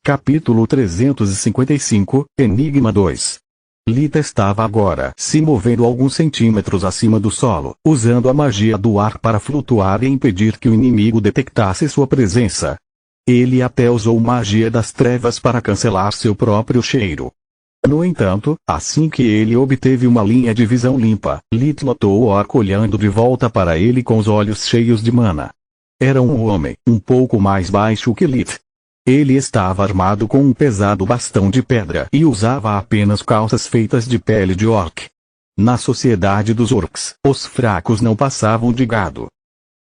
Capítulo 355, Enigma 2. Lita estava agora se movendo alguns centímetros acima do solo, usando a magia do ar para flutuar e impedir que o inimigo detectasse sua presença. Ele até usou magia das trevas para cancelar seu próprio cheiro. No entanto, assim que ele obteve uma linha de visão limpa, Lit notou o orc olhando de volta para ele com os olhos cheios de mana. Era um homem, um pouco mais baixo que Lit. Ele estava armado com um pesado bastão de pedra e usava apenas calças feitas de pele de orc. Na sociedade dos orcs, os fracos não passavam de gado.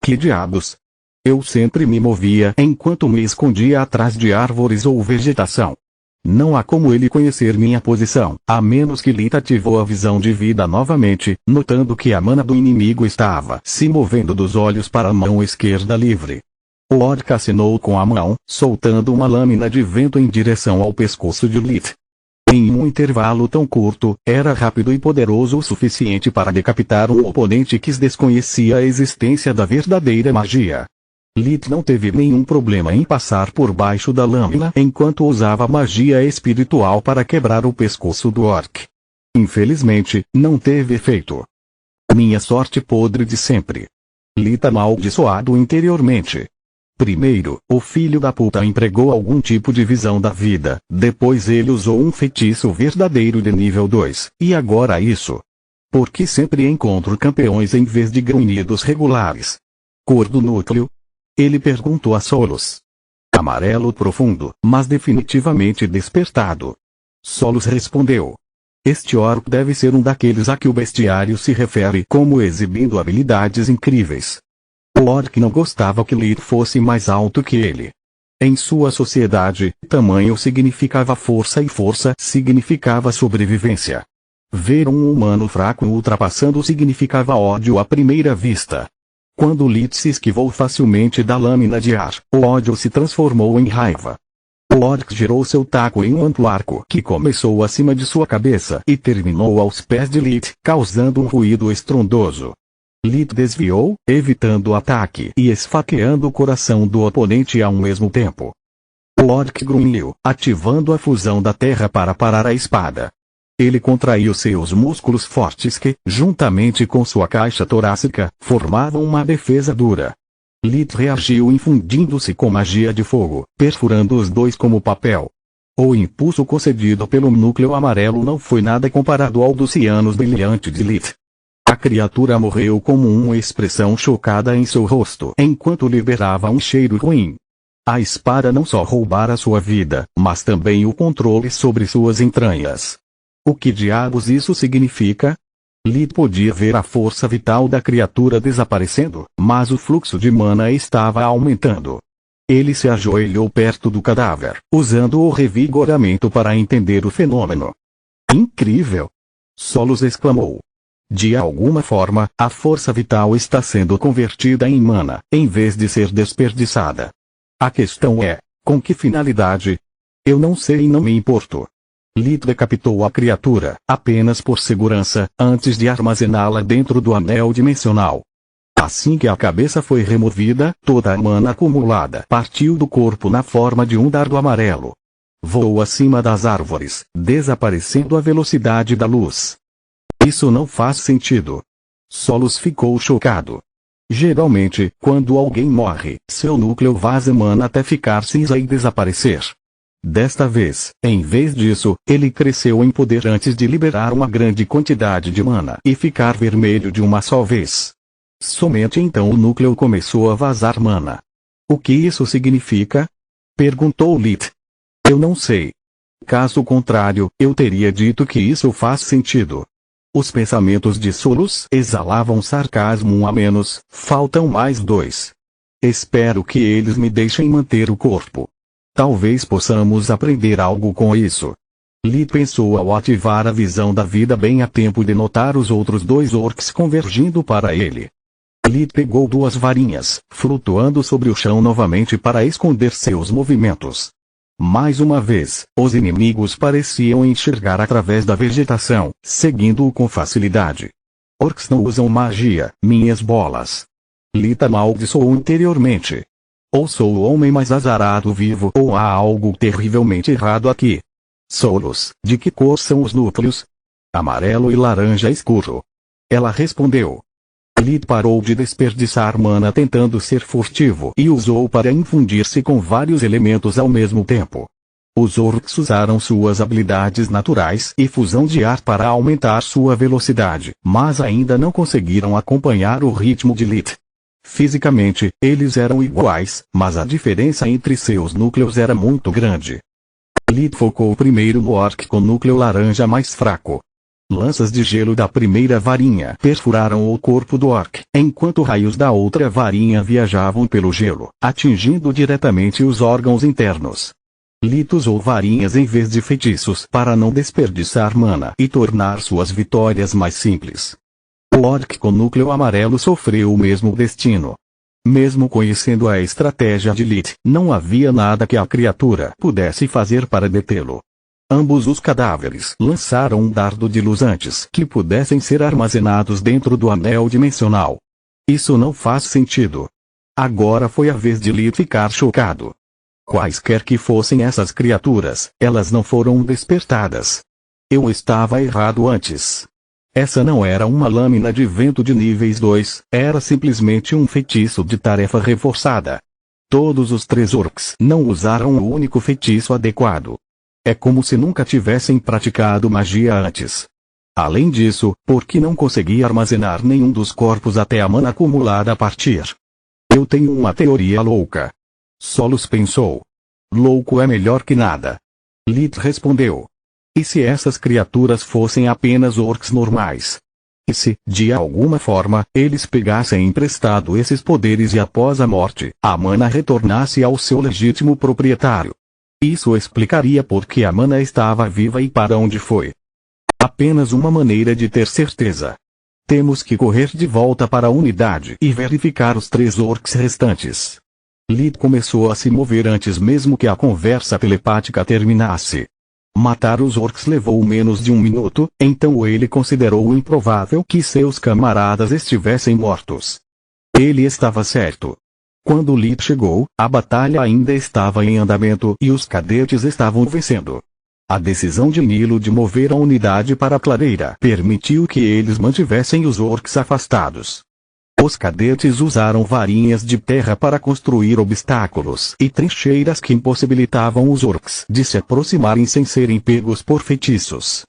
Que diabos? Eu sempre me movia enquanto me escondia atrás de árvores ou vegetação. Não há como ele conhecer minha posição, a menos que Lit ativou a visão de vida novamente, notando que a mana do inimigo estava se movendo dos olhos para a mão esquerda livre. O orc acenou com a mão, soltando uma lâmina de vento em direção ao pescoço de Lit. Em um intervalo tão curto, era rápido e poderoso o suficiente para decapitar um oponente que desconhecia a existência da verdadeira magia. Lit não teve nenhum problema em passar por baixo da lâmina enquanto usava magia espiritual para quebrar o pescoço do orc. Infelizmente, não teve efeito. Minha sorte podre de sempre. Lit amaldiçoado interiormente. Primeiro, o filho da puta empregou algum tipo de visão da vida, depois ele usou um feitiço verdadeiro de nível 2, e agora isso. Por que sempre encontro campeões em vez de grunhidos regulares? Cor do núcleo? Ele perguntou a Solos. Amarelo profundo, mas definitivamente despertado. Solos respondeu. Este orc deve ser um daqueles a que o bestiário se refere como exibindo habilidades incríveis. O orc não gostava que Lit fosse mais alto que ele. Em sua sociedade, tamanho significava força e força significava sobrevivência. Ver um humano fraco ultrapassando significava ódio à primeira vista. Quando Lit se esquivou facilmente da lâmina de ar, o ódio se transformou em raiva. O orc girou seu taco em um amplo arco que começou acima de sua cabeça e terminou aos pés de Lit, causando um ruído estrondoso. Lit desviou, evitando o ataque e esfaqueando o coração do oponente ao mesmo tempo. O orc grunhiu, ativando a fusão da terra para parar a espada. Ele contraiu seus músculos fortes que, juntamente com sua caixa torácica, formavam uma defesa dura. Lit reagiu infundindo-se com magia de fogo, perfurando os dois como papel. O impulso concedido pelo núcleo amarelo não foi nada comparado ao dos cianos brilhante de Lit. A criatura morreu com uma expressão chocada em seu rosto enquanto liberava um cheiro ruim. A espada não só roubara sua vida, mas também o controle sobre suas entranhas. O que diabos isso significa? Lit podia ver a força vital da criatura desaparecendo, mas o fluxo de mana estava aumentando. Ele se ajoelhou perto do cadáver, usando o revigoramento para entender o fenômeno. Incrível! Solos exclamou. De alguma forma, a força vital está sendo convertida em mana, em vez de ser desperdiçada. A questão é, com que finalidade? Eu não sei e não me importo. Lit decapitou a criatura, apenas por segurança, antes de armazená-la dentro do anel dimensional. Assim que a cabeça foi removida, toda a mana acumulada partiu do corpo na forma de um dardo amarelo. Voou acima das árvores, desaparecendo à velocidade da luz. Isso não faz sentido. Solos ficou chocado. Geralmente, quando alguém morre, seu núcleo vaza mana até ficar cinza e desaparecer. Desta vez, em vez disso, ele cresceu em poder antes de liberar uma grande quantidade de mana e ficar vermelho de uma só vez. Somente então o núcleo começou a vazar mana. O que isso significa? Perguntou Lit. Eu não sei. Caso contrário, eu teria dito que isso faz sentido. Os pensamentos de Solos exalavam sarcasmo a menos, faltam mais 2. Espero que eles me deixem manter o corpo. Talvez possamos aprender algo com isso. Lit pensou ao ativar a visão da vida bem a tempo de notar os outros 2 orcs convergindo para ele. Lit pegou 2 varinhas, flutuando sobre o chão novamente para esconder seus movimentos. Mais uma vez, os inimigos pareciam enxergar através da vegetação, seguindo-o com facilidade. Orcs não usam magia, minhas bolas. Lit amaldiçoou interiormente. Ou sou o homem mais azarado vivo ou há algo terrivelmente errado aqui. Solos, de que cor são os núcleos? Amarelo e laranja escuro. Ela respondeu. Lid parou de desperdiçar mana tentando ser furtivo e usou para infundir-se com vários elementos ao mesmo tempo. Os orcs usaram suas habilidades naturais e fusão de ar para aumentar sua velocidade, mas ainda não conseguiram acompanhar o ritmo de Lid. Fisicamente, eles eram iguais, mas a diferença entre seus núcleos era muito grande. Lid focou primeiro no orc com núcleo laranja mais fraco. Lanças de gelo da primeira varinha perfuraram o corpo do orc, enquanto raios da outra varinha viajavam pelo gelo, atingindo diretamente os órgãos internos. Lid usou varinhas em vez de feitiços para não desperdiçar mana e tornar suas vitórias mais simples. O orc com núcleo amarelo sofreu o mesmo destino. Mesmo conhecendo a estratégia de Lid, não havia nada que a criatura pudesse fazer para detê-lo. Ambos os cadáveres lançaram um dardo de luz antes que pudessem ser armazenados dentro do anel dimensional. Isso não faz sentido. Agora foi a vez de Lid ficar chocado. Quaisquer que fossem essas criaturas, elas não foram despertadas. Eu estava errado antes. Essa não era uma lâmina de vento de níveis 2, era simplesmente um feitiço de tarefa reforçada. Todos os 3 orcs não usaram o único feitiço adequado. É como se nunca tivessem praticado magia antes. Além disso, porque não conseguia armazenar nenhum dos corpos até a mana acumulada partir. Eu tenho uma teoria louca. Solos pensou. Louco é melhor que nada. Lid respondeu. E se essas criaturas fossem apenas orcs normais? E se, de alguma forma, eles pegassem emprestado esses poderes e após a morte, a mana retornasse ao seu legítimo proprietário? Isso explicaria por que a mana estava viva e para onde foi. Apenas uma maneira de ter certeza. Temos que correr de volta para a unidade e verificar os 3 orcs restantes. Lid começou a se mover antes mesmo que a conversa telepática terminasse. Matar os orcs levou menos de 1 minuto, então ele considerou improvável que seus camaradas estivessem mortos. Ele estava certo. Quando Lid chegou, a batalha ainda estava em andamento e os cadetes estavam vencendo. A decisão de Nilo de mover a unidade para a clareira permitiu que eles mantivessem os orcs afastados. Os cadetes usaram varinhas de terra para construir obstáculos e trincheiras que impossibilitavam os orcs de se aproximarem sem serem pegos por feitiços.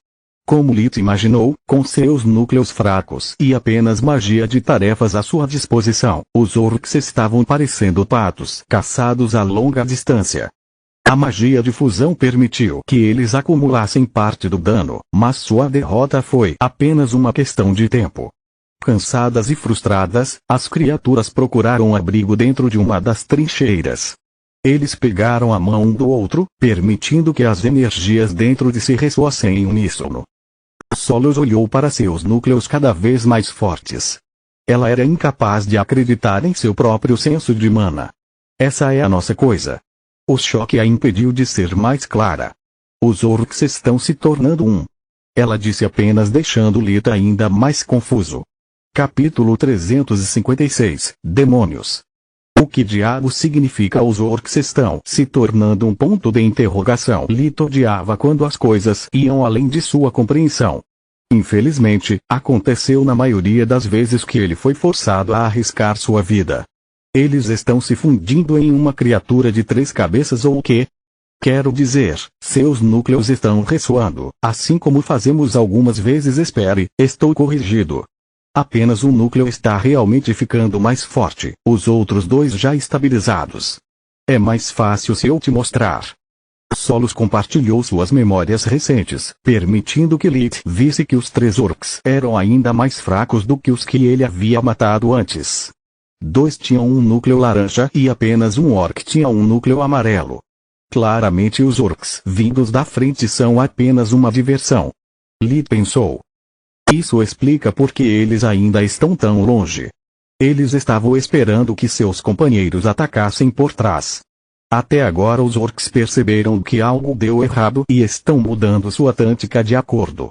Como Lid imaginou, com seus núcleos fracos e apenas magia de tarefas à sua disposição, os orcs estavam parecendo patos caçados a longa distância. A magia de fusão permitiu que eles acumulassem parte do dano, mas sua derrota foi apenas uma questão de tempo. Cansadas e frustradas, as criaturas procuraram abrigo dentro de uma das trincheiras. Eles pegaram a mão um do outro, permitindo que as energias dentro de si ressoassem em uníssono. Solos olhou para seus núcleos cada vez mais fortes. Ela era incapaz de acreditar em seu próprio senso de mana. Essa é a nossa coisa. O choque a impediu de ser mais clara. Os orcs estão se tornando um. Ela disse apenas deixando Lid ainda mais confuso. Capítulo 356 Demônios. O que diabo significa os orcs estão se tornando um ponto de interrogação? Lid odiava quando as coisas iam além de sua compreensão. Infelizmente, aconteceu na maioria das vezes que ele foi forçado a arriscar sua vida. Eles estão se fundindo em uma criatura de 3 cabeças ou o quê? Quero dizer, seus núcleos estão ressoando, assim como fazemos algumas vezes. Espere, estou corrigido. Apenas um núcleo está realmente ficando mais forte, os outros 2 já estabilizados. É mais fácil se eu te mostrar. Solos compartilhou suas memórias recentes, permitindo que Lid visse que os 3 orcs eram ainda mais fracos do que os que ele havia matado antes. 2 tinham um núcleo laranja e apenas um orc tinha um núcleo amarelo. Claramente os orcs vindos da frente são apenas uma diversão. Lid pensou. Isso explica por que eles ainda estão tão longe. Eles estavam esperando que seus companheiros atacassem por trás. Até agora os orcs perceberam que algo deu errado e estão mudando sua tática de acordo.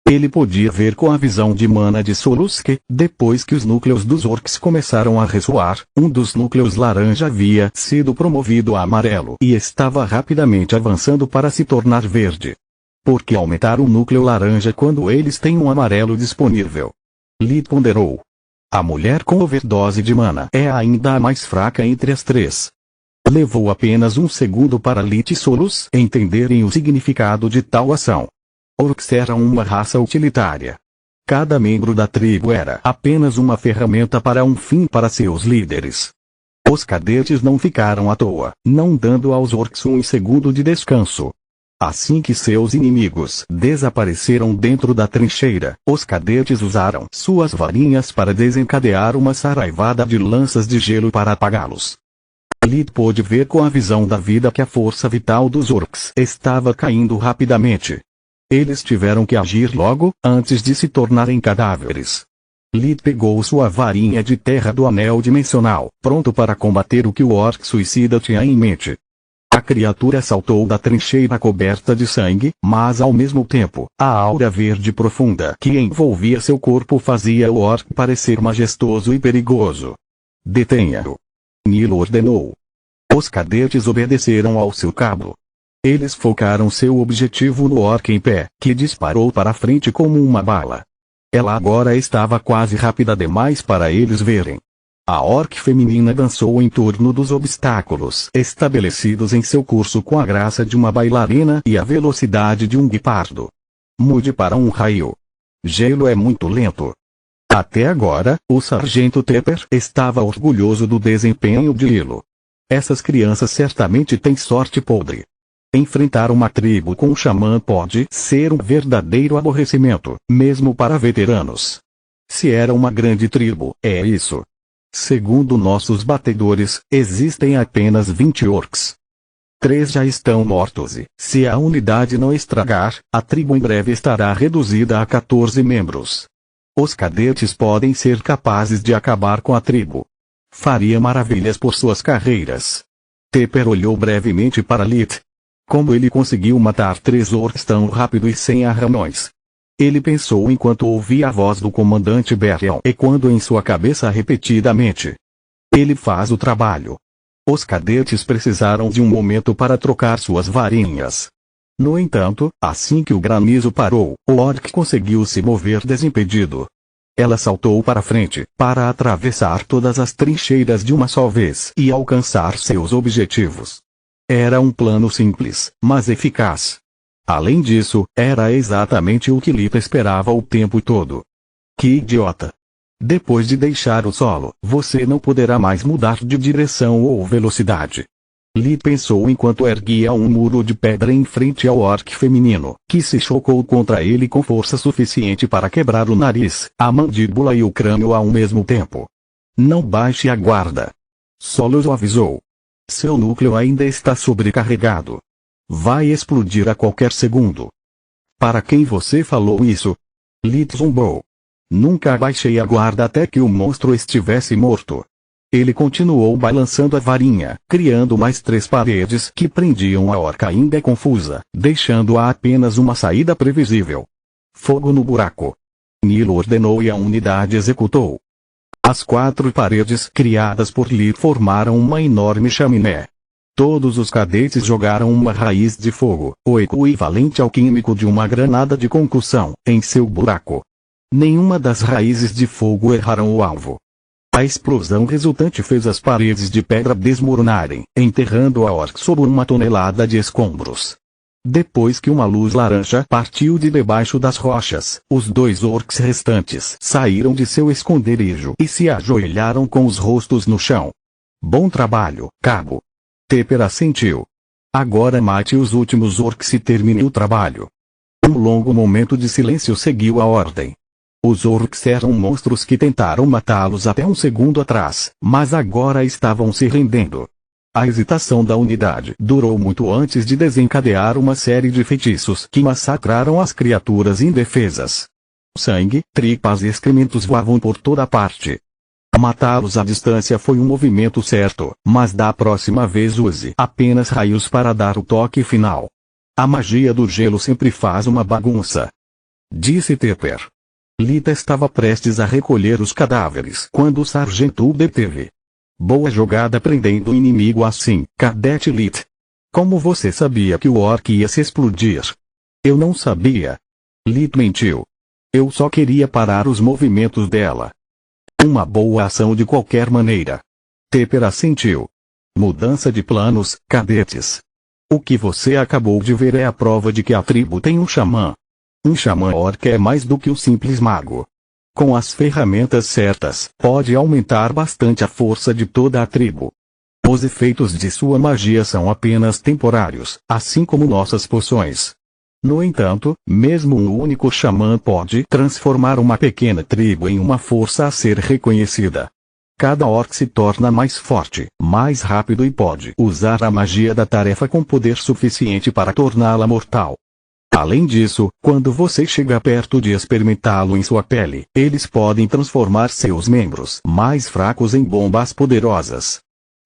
Ele podia ver com a visão de Mana de Solus que, depois que os núcleos dos orcs começaram a ressoar, um dos núcleos laranja havia sido promovido a amarelo e estava rapidamente avançando para se tornar verde. Por que aumentar o núcleo laranja quando eles têm um amarelo disponível? Lee ponderou. A mulher com overdose de mana é ainda a mais fraca entre as três. Levou apenas um segundo para Lee e Solus entenderem o significado de tal ação. Orcs eram uma raça utilitária. Cada membro da tribo era apenas uma ferramenta para um fim para seus líderes. Os cadetes não ficaram à toa, não dando aos orcs um segundo de descanso. Assim que seus inimigos desapareceram dentro da trincheira, os cadetes usaram suas varinhas para desencadear uma saraivada de lanças de gelo para apagá-los. Lee pôde ver com a visão da vida que a força vital dos orcs estava caindo rapidamente. Eles tiveram que agir logo, antes de se tornarem cadáveres. Lee pegou sua varinha de terra do anel dimensional, pronto para combater o que o orc suicida tinha em mente. A criatura saltou da trincheira coberta de sangue, mas ao mesmo tempo, a aura verde profunda que envolvia seu corpo fazia o orc parecer majestoso e perigoso. Detenha-o. Nilo ordenou. Os cadetes obedeceram ao seu cabo. Eles focaram seu objetivo no orc em pé, que disparou para frente como uma bala. Ela agora estava quase rápida demais para eles verem. A orc feminina dançou em torno dos obstáculos estabelecidos em seu curso com a graça de uma bailarina e a velocidade de um guepardo. Mude para um raio. Gelo é muito lento. Até agora, o sargento Tepper estava orgulhoso do desempenho de Lilo. Essas crianças certamente têm sorte podre. Enfrentar uma tribo com um xamã pode ser um verdadeiro aborrecimento, mesmo para veteranos. Se era uma grande tribo, é isso. Segundo nossos batedores, existem apenas 20 orcs. 3 já estão mortos e, se a unidade não estragar, a tribo em breve estará reduzida a 14 membros. Os cadetes podem ser capazes de acabar com a tribo. Faria maravilhas por suas carreiras. Tepper olhou brevemente para Lit. Como ele conseguiu matar 3 orcs tão rápido e sem arranhões? Ele pensou enquanto ouvia a voz do comandante Berial ecoando em sua cabeça repetidamente. Ele faz o trabalho. Os cadetes precisaram de um momento para trocar suas varinhas. No entanto, assim que o granizo parou, o orc conseguiu se mover desimpedido. Ela saltou para frente, para atravessar todas as trincheiras de uma só vez e alcançar seus objetivos. Era um plano simples, mas eficaz. Além disso, era exatamente o que Lita esperava o tempo todo. Que idiota! Depois de deixar o solo, você não poderá mais mudar de direção ou velocidade. Lee pensou enquanto erguia um muro de pedra em frente ao orc feminino, que se chocou contra ele com força suficiente para quebrar o nariz, a mandíbula e o crânio ao mesmo tempo. Não baixe a guarda. Solus o avisou. Seu núcleo ainda está sobrecarregado. Vai explodir a qualquer segundo. Para quem você falou isso? Lee zumbou. Nunca abaixei a guarda até que o monstro estivesse morto. Ele continuou balançando a varinha, criando mais 3 paredes que prendiam a orca ainda confusa, deixando-a apenas uma saída previsível. Fogo no buraco. Nilo ordenou e a unidade executou. As 4 paredes criadas por Lee formaram uma enorme chaminé. Todos os cadetes jogaram uma raiz de fogo, o equivalente ao químico de uma granada de concussão, em seu buraco. Nenhuma das raízes de fogo erraram o alvo. A explosão resultante fez as paredes de pedra desmoronarem, enterrando a orc sob uma tonelada de escombros. Depois que uma luz laranja partiu de debaixo das rochas, os 2 orcs restantes saíram de seu esconderijo e se ajoelharam com os rostos no chão. Bom trabalho, cabo. Tepper assentiu. Agora mate os últimos orcs e termine o trabalho. Um longo momento de silêncio seguiu a ordem. Os orcs eram monstros que tentaram matá-los até um segundo atrás, mas agora estavam se rendendo. A hesitação da unidade durou muito antes de desencadear uma série de feitiços que massacraram as criaturas indefesas. Sangue, tripas e excrementos voavam por toda parte. Matá-los à distância foi um movimento certo, mas da próxima vez use apenas raios para dar o toque final. A magia do gelo sempre faz uma bagunça. disse Tepper. Lita estava prestes a recolher os cadáveres quando o sargento o deteve. Boa jogada prendendo o inimigo assim, Cadete Lit. Como você sabia que o orc ia se explodir? Eu não sabia. Lit mentiu. Eu só queria parar os movimentos dela. Uma boa ação de qualquer maneira. Tepper assentiu. Mudança de planos, cadetes. O que você acabou de ver é a prova de que a tribo tem um xamã. Um xamã orc é mais do que um simples mago. Com as ferramentas certas, pode aumentar bastante a força de toda a tribo. Os efeitos de sua magia são apenas temporários, assim como nossas poções. No entanto, mesmo um único xamã pode transformar uma pequena tribo em uma força a ser reconhecida. Cada orc se torna mais forte, mais rápido e pode usar a magia da tarefa com poder suficiente para torná-la mortal. Além disso, quando você chega perto de experimentá-lo em sua pele, eles podem transformar seus membros mais fracos em bombas poderosas.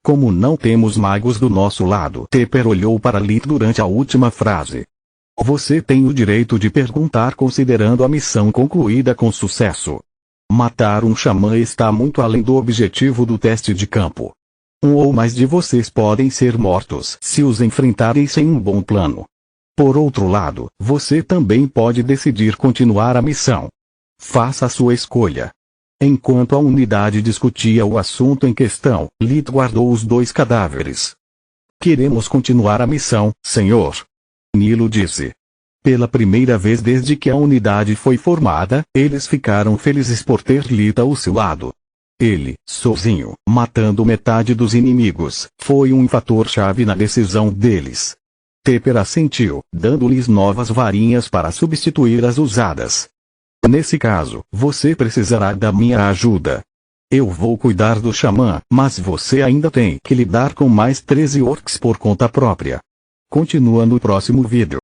Como não temos magos do nosso lado, Tepper olhou para Lit durante a última frase. Você tem o direito de perguntar considerando a missão concluída com sucesso. Matar um xamã está muito além do objetivo do teste de campo. Um ou mais de vocês podem ser mortos se os enfrentarem sem um bom plano. Por outro lado, você também pode decidir continuar a missão. Faça a sua escolha. Enquanto a unidade discutia o assunto em questão, Lit guardou os 2 cadáveres. Queremos continuar a missão, senhor. Nilo disse. Pela primeira vez desde que a unidade foi formada, eles ficaram felizes por ter Lit ao seu lado. Ele, sozinho, matando metade dos inimigos, foi um fator-chave na decisão deles. Tepper assentiu, dando-lhes novas varinhas para substituir as usadas. Nesse caso, você precisará da minha ajuda. Eu vou cuidar do xamã, mas você ainda tem que lidar com mais 13 orcs por conta própria. Continua no próximo vídeo.